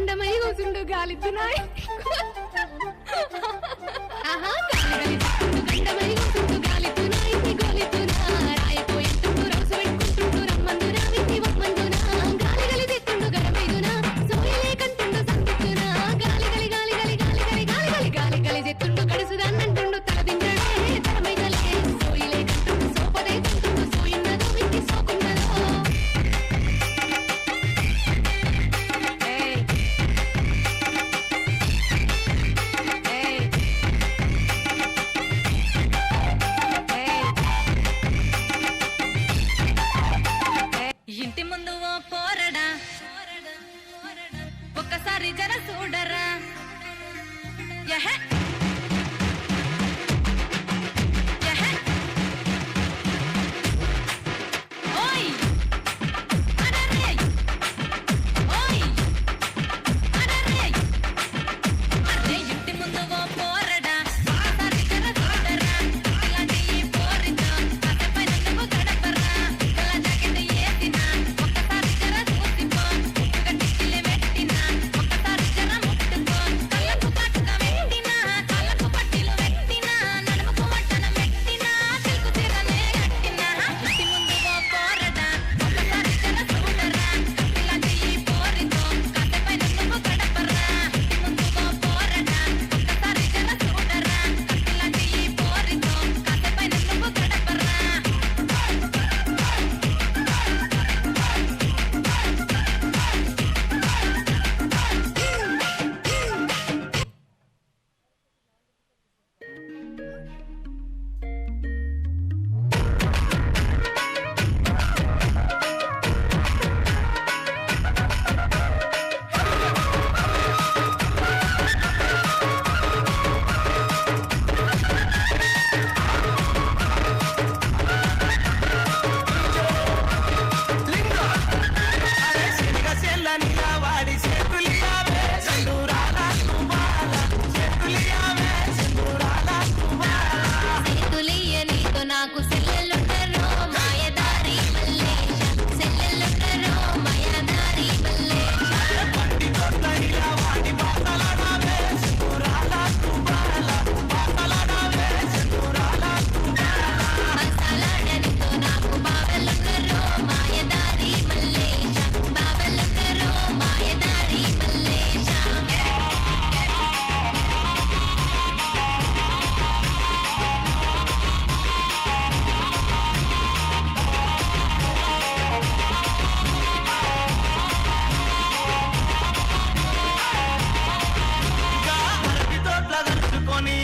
గండమై కూసుండు గాలిద్దునాయ్ ఆహా గాలి గండమై కూసుండు గాలిద్దునాయ్ గోలిద్దునా రాయపోయేందుకు రౌసు పెట్టుకుంటుండు రమ్మందునా విని వమ్మందునా గాలి గలి తెత్తుండు గడమైదునా సోయలే కంటుండు సంతిత్తునా గాలి గలి గాలి గలి గాలి గలి గాలి గలి గాలి గలి తెత్తుండు గడుసుదాన్నంటుండు తలదిండడే తరమైదలే సోయలే కంటుండు సోపదే కంటుండు సోయున్నదో విని సోకున్నదో ఇంటి ముందు ఓ పోరడా ఒక్కసారి జర చూడరా యహ ఓయ్ అరే ఓయ్ అరే అరే ఇంటి ముందు ఓ పోరడా ఒక్కసారి జర చూడరా ఇలాంటి ఈ పోరితో కథపై నువ్వు గడపరా ఇలా జాకెట్ ఏసినా ఒక్కసారి జర చూసిపో ఒక టిక్కిలి పెట్టినా ఒక్కసారి జర ముట్టుకో కళ్ళకు కాటుక పెట్టినా కాళ్ళకు పట్టిలు పెట్టినా నడుముకు వడ్డన పెట్టినా సిల్కు చీరనే కట్టినా ఇంటి ముందు ఓ పోరడా ఒక్కసారి జర చూడరా ఇలాంటి ఈ పోరితో కథపై నువ్వు గడపరా ఇంటి ముందు ఓ పోరడా ఒక్కసారి జర చూడరా ఇలాంటి ఈ పోరితో కథపై నువ్వు గడపరా సేతులియ నీతో నాకు సెల్లెలుండరో మాయదారి మల్లేశ సెల్లెలుండరో మాయదారి మల్లేశ మసాలాడనితో నాకు బావలుండరో మాయదారి మల్లేశ బావలుండరో మాయదారి మల్లేశ అరటి తోట్ల దర్చుకొని